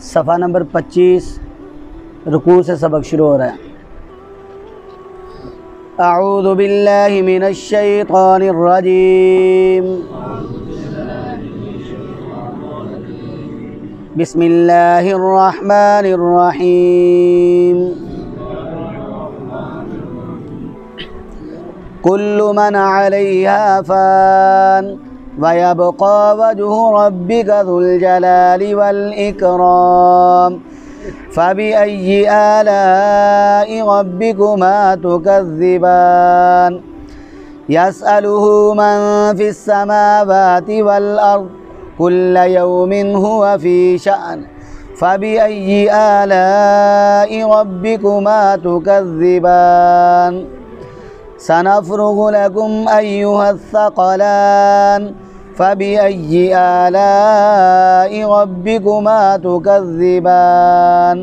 صفحہ نمبر 25 رکوع سے سبق شروع ہو رہا ہے۔ اعوذ باللہ من الشیطان الرجیم، بسم اللہ الرحمن الرحیم، کل من علیہا فان وَيَبْقَى وَجْهُ رَبِّكَ ذُو الْجَلَالِ وَالْإِكْرَامِ فَبِأَيِّ آلَاءِ رَبِّكُمَا تُكَذِّبَانِ يَسْأَلُهُ مَنْ فِي السَّمَاوَاتِ وَالْأَرْضِ كُلَّ يَوْمٍ هُوَ فِي شَأْنٍ فَبِأَيِّ آلَاءِ رَبِّكُمَا تُكَذِّبَانِ سَنَفْرُغُ لَكُمْ أَيُّهَا الثَّقَلَانِ فَبِأَيِّ آلَاءِ رَبِّكُمَا تُكَذِّبَانِ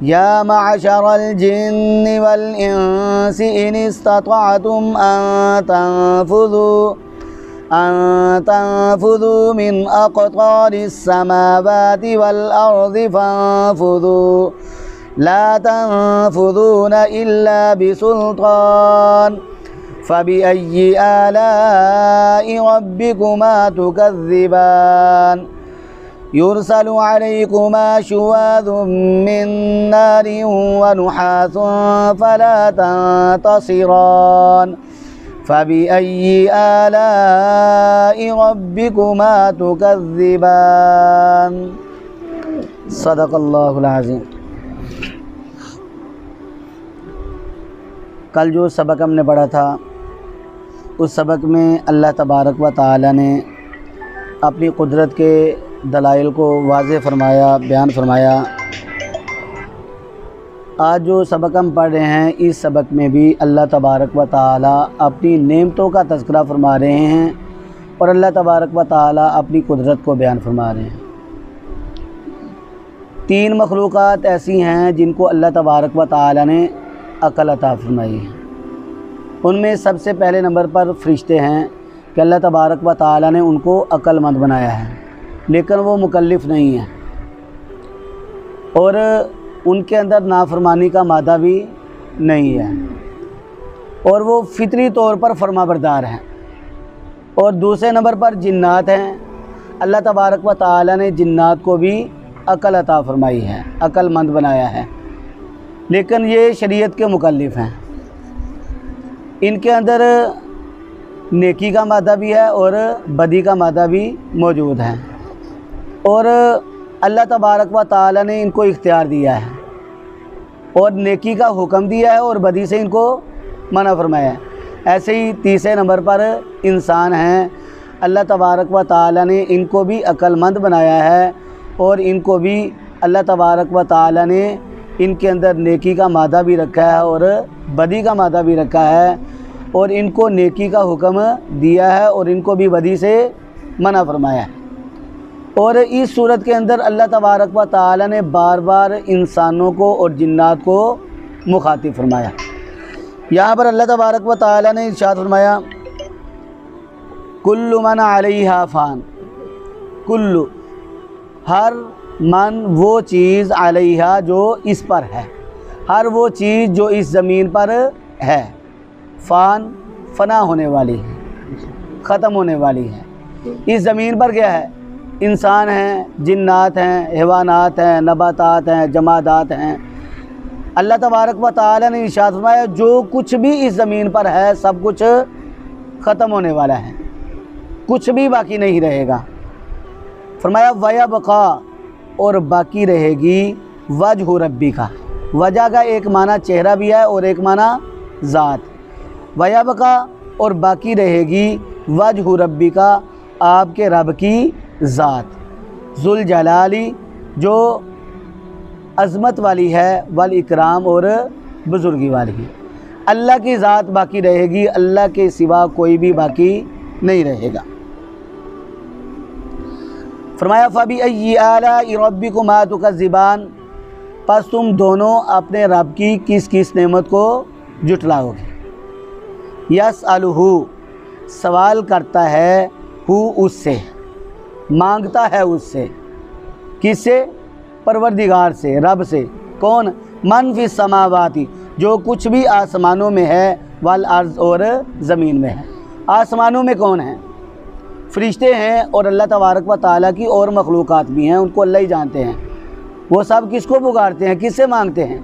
يَا مَعْشَرَ الْجِنِّ وَالْإِنسِ إِنِ اسْتَطَعْتُمْ أَن تَنفُذُوا مِنْ أَقْطَارِ السَّمَاوَاتِ وَالْأَرْضِ فَانفُذُوا لَا تَنفُذُونَ إِلَّا بِسُلْطَانٍ فَبِأَيِّ آلَاءِ رَبِّكُمَا تُكَذِّبَانِ يُرْسَلُ عَلَيْكُمَا شُوَاظٌ مِّن نَّارٍ وَنُحَاسٌ فَلَا تَنتَصِرَانِ فَبِأَيِّ آلَاءِ رَبِّكُمَا تُكَذِّبَانِ صدق اللہ العظیم۔ کل جو سبق ہم نے پڑھا تھا اس سبق میں اللہ تبارک و تعالی نے اپنی قدرت کے دلائل کو واضح فرمایا، بیان فرمایا۔ آج جو سبق ہم پڑھ رہے ہیں اس سبق میں بھی اللہ تبارک و تعالی اپنی نعمتوں کا تذکرہ فرما رہے ہیں اور اللہ تبارک و تعالی اپنی قدرت کو بیان فرما رہے ہیں۔ 3 مخلوقات ایسی ہیں جن کو اللہ تبارک و تعالی نے عقل عطا فرمائی ہے۔ ان میں سب سے پہلے نمبر پر فرشتے ہیں کہ اللہ تبارک و تعالی نے ان کو عقل مند بنایا ہے، لیکن وہ مکلف نہیں ہیں اور ان کے اندر نافرمانی کا مادہ بھی نہیں ہے اور وہ فطری طور پر فرما بردار ہیں۔ اور دوسرے نمبر پر جنات ہیں، اللہ تبارک و تعالی نے جنات کو بھی عقل عطا فرمائی ہے، عقل مند بنایا ہے، لیکن یہ شریعت کے مکلف ہیں۔ ان کے اندر نیکی کا مادہ بھی ہے اور بدی کا مادہ بھی موجود ہے، اور اللہ تبارک و تعالی نے ان کو اختیار دیا ہے اور نیکی کا حکم دیا ہے اور بدی سے ان کو منع فرمایا ہے۔ ایسے ہی تیسرے نمبر پر انسان ہیں، اللہ تبارک و تعالی نے ان کو بھی عقل مند بنایا ہے اور ان کو بھی اللہ تبارک و تعالی نے ان کے اندر نیکی کا مادہ بھی رکھا ہے اور بدی کا مادہ بھی رکھا ہے، اور ان کو نیکی کا حکم دیا ہے اور ان کو بھی بدی سے منع فرمایا ہے۔ اور اس صورت کے اندر اللہ تبارک و تعالی نے بار بار انسانوں کو اور جنات کو مخاطب فرمایا۔ یہاں پر اللہ تبارک و تعالی نے ارشاد فرمایا کل من علیہا فان، کل ہر من وہ چیز علیہا جو اس پر ہے، ہر وہ چیز جو اس زمین پر ہے، فان فنا ہونے والی ہے، ختم ہونے والی ہے۔ اس زمین پر کیا ہے؟ انسان ہیں، جنات ہیں، حیوانات ہیں، نباتات ہیں، جمادات ہیں۔ اللہ تبارک و تعالی نے ارشاد فرمایا جو کچھ بھی اس زمین پر ہے سب کچھ ختم ہونے والا ہے، کچھ بھی باقی نہیں رہے گا۔ فرمایا وَيَبْقَى، اور باقی رہے گی وجہ ربی کا۔ وجہ کا ایک معنی چہرہ بھی ہے اور ایک معنی ذات۔ وَيَبْقَى، اور باقی رہے گی وجہ ربی کا، آپ کے رب کی ذات، ذو الجلال، جو عظمت والی ہے، والاکرام، اور بزرگی والی ہے۔ اللہ کی ذات باقی رہے گی، اللہ کے سوا کوئی بھی باقی نہیں رہے گا۔ فرمایا فَبِأَيِّ آلَاءِ رَبِّكُمَا تُكَذِّبَانِ، پس تم دونوں اپنے رب کی کس کس نعمت کو جھٹلاؤ گے۔ یسألہ، سوال کرتا ہے، ہو اس سے، مانگتا ہے اس سے، کس سے؟ परवरदिगार से, रब से। कौन? मन फी समावाती, जो कुछ भी आसमानों में है, वल अर्ज़ और ज़मीन में है। आसमानों में कौन है? फरिश्ते हैं और अल्लाह तबारक व तआला की और मखलूक़ात भी हैं, उनको अल्लाह ही जानते हैं। वो सब किसको पुकारते हैं, किससे मांगते हैं?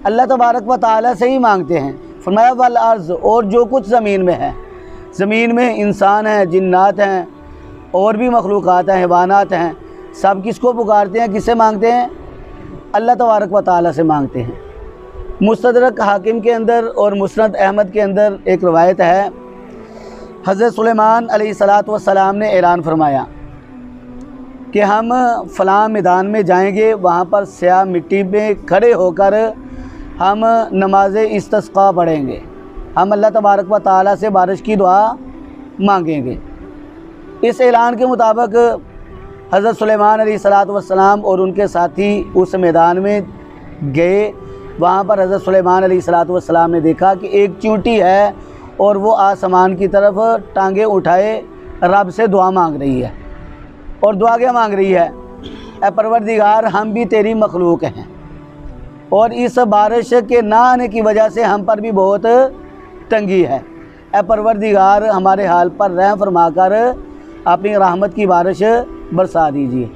अल्लाह तबारक व तआला से ही मांगते हैं। फरमाया वल अर्ज़, और जो कुछ ज़मीन में है। ज़मीन में इंसान हैं, जिन्नात हैं और भी मखलूक़ात हैं, हैवानात हैं, सब किसको पुकारते हैं, किससे मांगते हैं? अल्लाह तबारक व तआला से मांगते हैं। मुस्तदरक हाकिम के अंदर और मुस्नद अहमद के अंदर एक रवायत है, हज़रत सुलेमान अलैहिस्सलातु वस्सलाम ने ऐलान फरमाया कि हम फ़लाँ मैदान में जाएंगे, वहाँ पर स्याह मिट्टी में खड़े होकर हम नमाज इस्तिस्क़ा पढ़ेंगे, हम अल्लाह तबारक व तआला से बारिश की दुआ मांगेंगे। इस ऐलान के मुताबिक हज़रत सुलेमान अलैहिस्सलातु वस्सलाम और उनके साथी उस मैदान में गए। वहाँ पर हज़रत सुलेमान अलैहिस्सलातु वस्सलाम ने देखा कि एक चींटी है और वो आसमान की तरफ टांगे उठाए रब से दुआ मांग रही है। और दुआ क्या मांग रही है? ऐ परवरदिगार, हम भी तेरी मखलूक हैं और इस बारिश के ना आने की वजह से हम पर भी बहुत तंगी है। ऐ परवरदिगार, हमारे हाल पर रहम फरमा कर अपनी रहमत की बारिश बरसा दीजिए।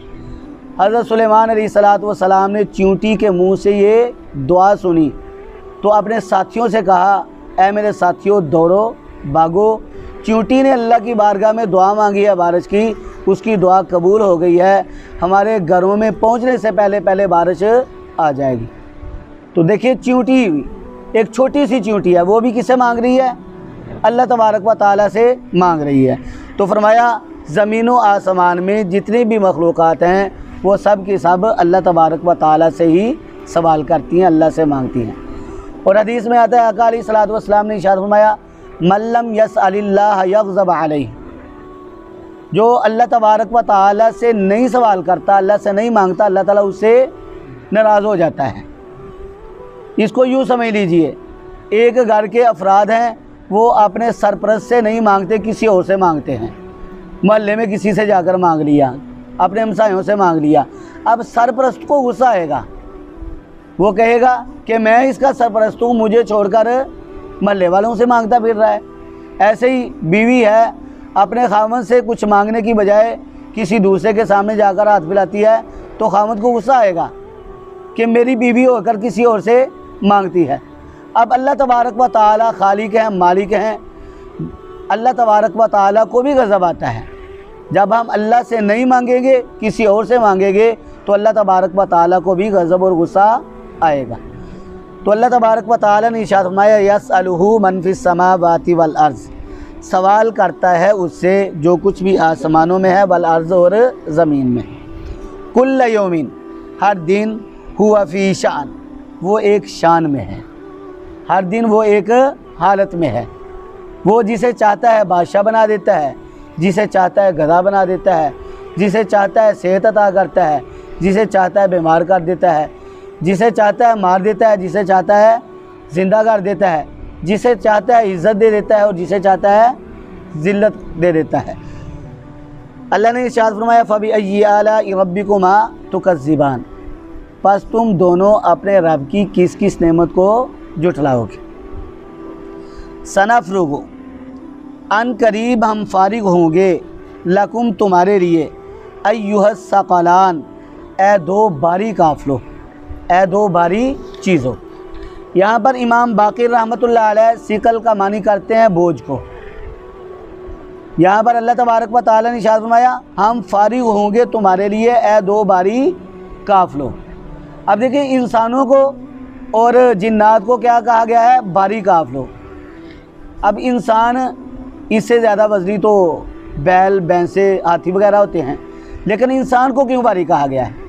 हज़रत सुलेमान अलैहिस्सलातु वस्सलाम ने चींटी के मुंह से ये दुआ सुनी तो अपने साथियों से कहा, ऐ मेरे साथियों, दौड़ो भागो, चींटी ने अल्लाह की बारगाह में दुआ मांगी है बारिश की, उसकी दुआ कबूल हो गई है, हमारे घरों में पहुंचने से पहले पहले बारिश आ जाएगी। तो देखिए, चींटी एक छोटी सी चींटी है, वो भी किससे मांग रही है? अल्लाह तबारक व तआला से मांग रही है। तो फरमाया ज़मीन व आसमान में जितनी भी मखलूक़ात हैं वो सब की सब अल्लाह तबारक व तआला से ही सवाल करती हैं, अल्लाह से मांगती हैं। और हदीस में आता है, आका अलैहिस्सलातु वस्सलाम ने इरशाद फरमाया, मल्लम यसअलिल्लाह यग़ज़ब अलैहि, जो अल्लाह तबारक व तआला से नहीं सवाल करता, अल्लाह से नहीं मांगता, अल्लाह ताला उससे नाराज़ हो जाता है। इसको यूँ समझ लीजिए, एक घर के अफराद हैं, वो अपने सरपरस्त से नहीं मांगते, किसी और से मांगते हैं। मोहल्ले में किसी से जाकर मांग लिया, अपने हमसायों से मांग लिया। अब सरपरस्त को गुस्सा आएगा, वो कहेगा कि मैं इसका सरपरस्त हूँ, मुझे छोड़कर मोहल्ले वालों से मांगता फिर रहा है। ऐसे ही बीवी है, अपने खामद से कुछ मांगने की बजाय किसी दूसरे के सामने जाकर हाथ फैलाती है, तो खामद को गुस्सा आएगा कि मेरी बीवी होकर किसी और से मांगती है। अब अल्लाह तबारक व तआला खालिक हैं, मालिक हैं, अल्लाह तबारक व तआला को भी गज़ब आता है। जब हम अल्लाह से नहीं मांगेंगे, किसी और से मांगेंगे, तो अल्लाह तबारक व तआला को भी गज़ब और गुस्सा आएगा। तो अल्लाह तबारक व तआला ने इरशाद फरमाया, यसअलुहु मन फिस समावाति वल अर्ज़, सवाल करता है उससे जो कुछ भी आसमानों में है, वल अर्ज़ और ज़मीन में। कुल्ल यौमिन, हर दिन, हुआ फ़ी शान, वो एक शान में है, हर दिन वो एक हालत में है। वो जिसे चाहता है बादशाह बना देता है, जिसे चाहता है गधा बना देता है, जिसे चाहता है सेहत अता करता है, जिसे चाहता है बीमार कर देता है, जिसे चाहता है मार देता है, जिसे चाहता है ज़िंदा कर देता है, जिसे चाहता है इज़्ज़त दे देता है और जिसे चाहता है ज़िल्लत दे देता है। अल्लाह ने इरशाद फरमाया, फ़बिअय्यि आलाइ रब्बिकुमा तुकज़्ज़िबान, बस तुम दोनों अपने रब की किस किस नेमत को जुटलाओगे। सनफ़्रुगु, अन करीब हम फारिग होंगे, लकुम तुम्हारे लिए, अय्युहस सक़लान, ए दो भारी काफ़िलों, ए दो भारी चीज़ों। यहाँ पर इमाम बाक़िर रहमतुल्लाह अलैह सिकल का मानी करते हैं बोझ को। यहाँ पर अल्लाह तबारक व तआला ने इरशाद फरमाया, हम फारिग होंगे तुम्हारे लिए, ए दो भारी काफ़िलों। अब देखिए, इंसानों को और जिन्नात को क्या कहा गया है? भारी काफ़िलों। अब इंसान इससे ज़्यादा वज़नी तो बैल, भैंसे, हाथी वगैरह होते हैं, लेकिन इंसान को क्यों भारी कहा गया है?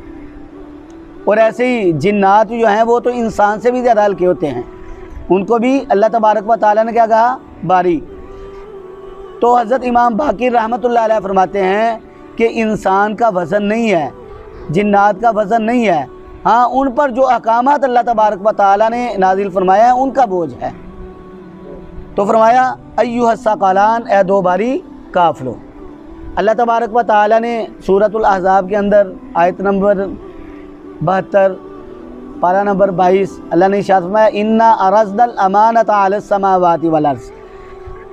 और ऐसे ही जिन्नात जो हैं वो तो इंसान से भी ज़्यादा हल्के होते हैं, उनको भी अल्लाह तबारक व तआला ने क्या कहा? भारी। तो हज़रत इमाम बाक़िर रहमतुल्लाह अलैह फरमाते हैं कि इंसान का वज़न नहीं है, जिन्नात का वज़न नहीं है, हाँ उन पर जो अहकामात अल्लाह तबारक व तआला ने नाजिल फरमाया है उनका बोझ है। तो फरमाया, अय्युहस सक़लान, ए दो भारी काफ़िलों। अल्लाह तबारक व तआला ने सूरतुल अहज़ाब के अंदर आयत नंबर 72 पारा नंबर 22 अल्लाह ने इरशाद फरमाया इन्ना अरज़नल अमानत अलस समावाति वल अर्ज़,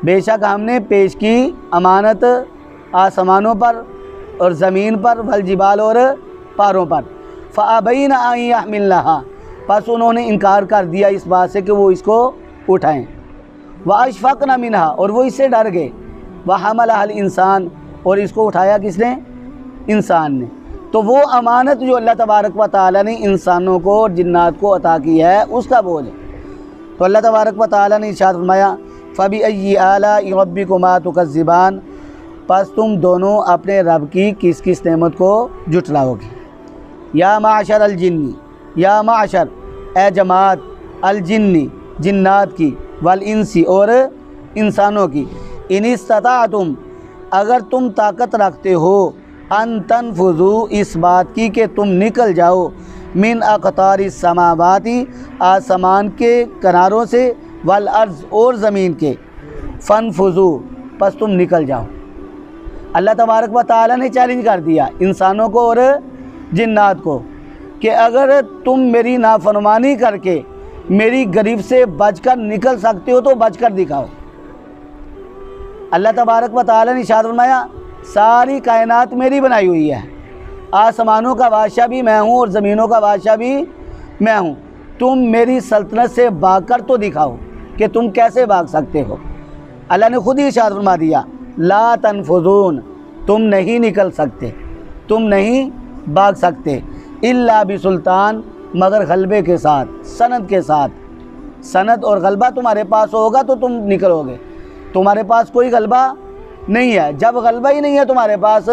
बेशक हमने पेश की अमानत आसमानों पर और ज़मीन पर, वल जिबाल और पहाड़ों पर, फ़अबैना अन यहमिलनहा, बस उन्होंने इनकार कर दिया इस बात से कि वो इसको उठाएं, व अशफ़क़ना मिनहा, और वो इससे डर गए, व हमलहल इंसान, और इसको उठाया किसने? इंसान ने। तो वो अमानत जो अल्लाह तबारक व तआला ने इंसानों को और जिन्नात को अता की है उसका बोझ है। तो अल्लाह तबारक व तआला ने इरशाद फरमाया फ़बिअय्यि आलाइ रब्बिकुमा तुकज़्ज़िबान, बस तुम दोनों अपने रब की किस किस नेमत को जुटलाओगे। या माशर अल जिन्नी, या माशर ए जमात, अल जिन्नी जिन्नात की, वल इंसी और इंसानों की, इन इस्तताअतुम अगर तुम ताकत रखते हो, अन तनफुज़ू इस बात की कि तुम निकल जाओ, मिन अक़तारि समावाति आसमान के किनारों से, वल अर्ज़ और ज़मीन के, फ़नफुज़ू बस तुम निकल जाओ। अल्लाह तबारक व तआला ने चैलेंज कर दिया इंसानों को और जिन्नात को कि अगर तुम मेरी नाफरमानी करके मेरी गिरफ्त से बचकर निकल सकते हो तो बचकर दिखाओ। अल्लाह तबारक व तआला ने इरशाद फरमाया सारी कायनात मेरी बनाई हुई है, आसमानों का बादशाह भी मैं हूँ और ज़मीनों का बादशाह भी मैं हूँ, तुम मेरी सल्तनत से भाग कर तो दिखाओ कि तुम कैसे भाग सकते हो। अल्लाह ने खुद ही इरशाद फरमा दिया ला तनफुज़ून, तुम नहीं निकल सकते, तुम नहीं भाग सकते, इल्ला बिसुल्तान मगर गलबे के साथ, सनद के साथ। सनद और गलबा तुम्हारे पास होगा तो तुम निकलोगे, तुम्हारे पास कोई गलबा नहीं है। जब गलबा ही नहीं है तुम्हारे पास,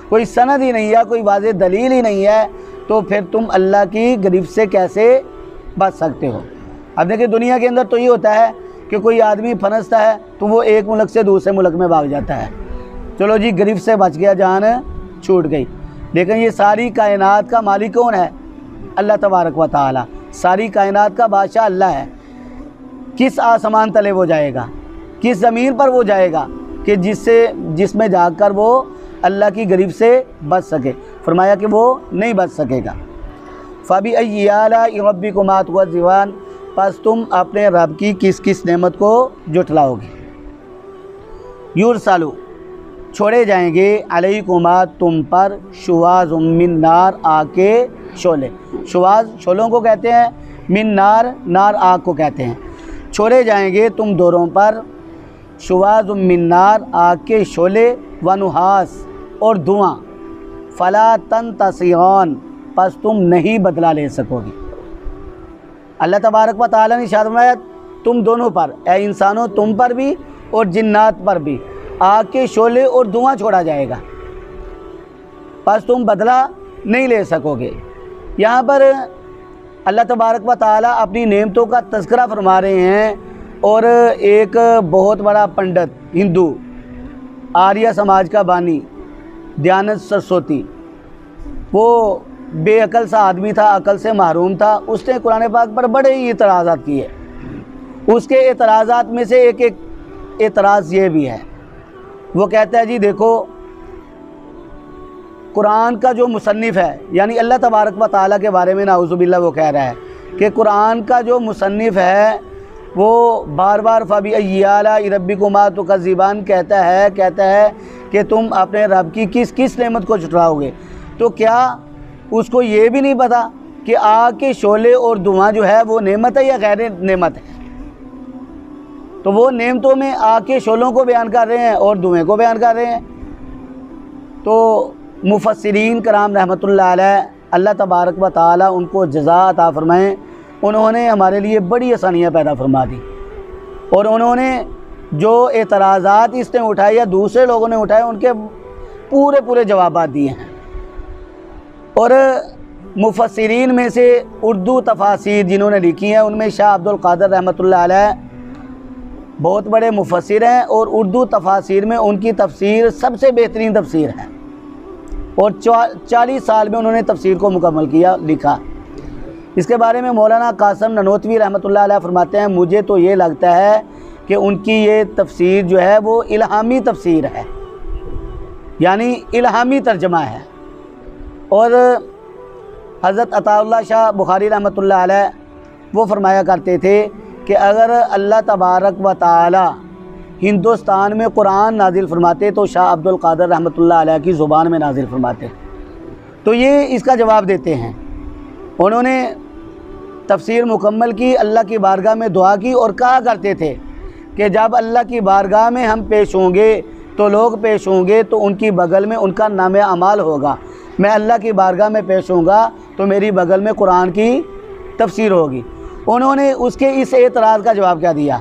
कोई सनद ही नहीं है, कोई वाज़ेह दलील ही नहीं है, तो फिर तुम अल्लाह की गिरफ्त से कैसे बच सकते हो। अब देखिए दुनिया के अंदर तो ये होता है कि कोई आदमी फंसता है तो वो एक मुल्क से दूसरे मुल्क में भाग जाता है, चलो जी गिरफ्त से बच गया, जान छूट गई। लेकिन ये सारी कायनात का मालिक कौन है? अल्लाह तबारक व तआला। सारी कायनात का बादशाह अल्लाह है। किस आसमान तले वो जाएगा, किस ज़मीन पर वो जाएगा कि जिसमें जाकर वो अल्लाह की गिरफ्त से बच सके। फरमाया कि वो नहीं बच सकेगा। फ़बिअय्यि आलाइ रब्बिकुमा तुकज़्ज़िबान, बस तुम अपने रब की किस किस नेमत को जुटलाओगे। युरसलु छोड़े जाएंगे, अलैकुमा तुम पर, शुवाज़ुम मिन नार आग के शोले। शुवाज़ शोलों को कहते हैं, मिन नार नार आग को कहते हैं। छोड़े जाएंगे तुम दोनों पर, शुवाज़ुम मिन नार आग के शोले, वनुहास और धुआं, फ़ला तंतसिरान बस तुम नहीं बदला ले सकोगे। अल्लाह तबारक व तआला ने इरशाद फरमाया तुम दोनों पर, ए इंसानों तुम पर भी और जिन्नात पर भी आग के शोले और धुआं छोड़ा जाएगा, बस तुम बदला नहीं ले सकोगे। यहाँ पर अल्लाह तबारक व तआला अपनी नेमतों का तज़किरा फरमा रहे हैं। और एक बहुत बड़ा पंडित हिंदू आर्य समाज का बानी दयानंद सरस्वती, वो बेअकल सा आदमी था, अकल से महरूम था। उसने कुरान पाक पर बड़े ही एतराज़ात किए। उसके एतराज़ात में से एक एतराज़ ये भी है, वो कहता है जी देखो कुरान का जो मुसन्निफ़ है, यानी अल्लाह तबारक व तआला के बारे में नाउज़ुबिल्लाह वो कह रहा है कि कुरान का जो मुसन्निफ़ है वो बार बार फ़बिअय्यि आलाइ रब्बिकुमा तुकज़्ज़िबान कहता है कि तुम अपने रब की किस किस नेमत को छुटलाओगे। तो क्या उसको ये भी नहीं पता कि आग के शोले और धुआं जो है वो नेमत है या गैर नेमत है? तो वो नेमतों में आग के शोलों को बयान कर रहे हैं और धुएँ को बयान कर रहे हैं। तो मुफस्सिरीन कराम रहमतुल्लाह अलैह, अल्लाह तबारक व तआला उनको जज़ा अता फरमाएँ, उन्होंने हमारे लिए बड़ी आसानियाँ पैदा फरमा दी। और उन्होंने जो एतराज़ात इसने उठाए या दूसरे लोगों ने उठाए उनके पूरे जवाबात दिए हैं। और मुफस्सिरीन में से उर्दू तफासीर जिन्होंने लिखी हैं उनमें शाह अब्दुल कादिर रहमतुल्लाह अलैह बहुत बड़े मुफस्सिर हैं और उर्दू तफासीर में उनकी तफसीर सबसे बेहतरीन तफसीर है। और 40 साल में उन्होंने तफसीर को मुकम्मल किया, लिखा। इसके बारे में मौलाना कासिम ननोतवी रहमतुल्लाह अलैह फरमाते हैं मुझे तो ये लगता है कि उनकी ये तफसीर जो है वो इल्हामी तफसीर है, यानी इल्हामी तर्जमा है। और حضرت عطا اللہ شاہ بخاری رحمۃ اللہ علیہ وہ فرمایا کرتے تھے کہ اگر اللہ تبارک و تعالی ہندوستان میں قرآن نازل فرماتے تو شاہ عبد القادر رحمۃ اللہ علیہ کی زبان میں نازل فرماتے۔ تو یہ اس کا جواب دیتے ہیں۔ انہوں نے تفسیر مکمل کی، اللہ کی بارگاہ میں دعا کی اور کہا کرتے تھے کہ جب اللہ کی بارگاہ میں ہم پیش ہوں گے تو لوگ پیش ہوں گے تو ان کی بغل میں ان کا نام اعمال ہوگا، میں اللہ کی بارگاہ میں پیش ہوں گا تو میری بغل میں قرآن کی تفسیر ہوگی۔ انہوں نے اس کے اس اعتراض کا جواب کیا دیا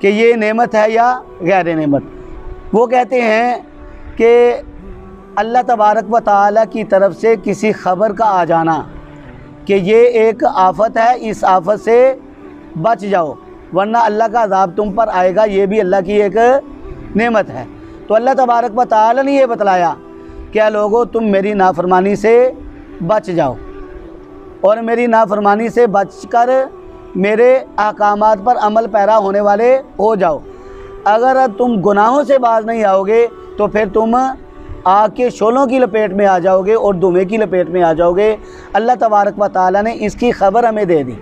کہ یہ نعمت ہے یا غیر نعمت؟ وہ کہتے ہیں کہ اللہ تبارک و تعالیٰ کی طرف سے کسی خبر کا آ جانا کہ یہ ایک آفت ہے، اس آفت سے بچ جاؤ ورنہ اللہ کا عذاب تم پر آئے گا، یہ بھی اللہ کی ایک نعمت ہے۔ تو اللہ تبارک و تعالیٰ نے یہ بتلایا کہ اے لوگو تم میری نافرمانی سے بچ جاؤ اور میری نافرمانی سے بچ کر میرے احکامات پر عمل پیرا ہونے والے ہو جاؤ۔ اگر تم گناہوں سے باز نہیں آؤ گے تو پھر تم آگ کے شعلوں کی لپیٹ میں آ جاؤ گے اور دھوئیں کی لپیٹ میں آ جاؤ گے۔ اللہ تبارک و تعالیٰ نے اس کی خبر ہمیں دے دی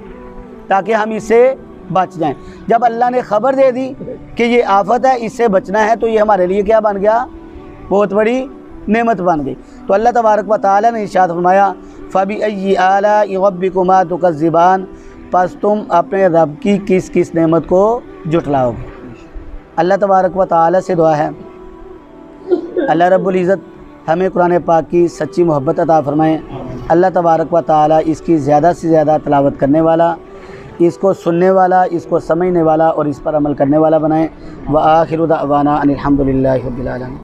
تاکہ ہم اس سے بچ جائیں۔ جب اللہ نے خبر دے دی کہ یہ آفت ہے، اس سے بچنا ہے، تو یہ ہمارے لیے کیا بن گیا؟ بہت بڑی نعمت بن گئی۔ تو اللہ تبارک و تعالیٰ نے ارشاد فرمایا فَبِأَيِّ آلَاءِ رَبِّكُمَا تُكَذِّبَانِ، پس تم اپنے رب کی کس کس نعمت کو جھٹلاؤ گے۔ اللہ تبارک و تعالیٰ سے دعا ہے اللہ رب العزت ہمیں قرآن پاک کی سچی محبت عطا فرمائے۔ اللہ تبارک و تعالیٰ اس کی زیادہ سے زیادہ تلاوت کرنے والا، اس کو سننے والا، اس کو سمجھنے والا اور اس پر عمل کرنے والا بنائے۔ وآخر دعوانا ان الحمد للہ رب العالمین۔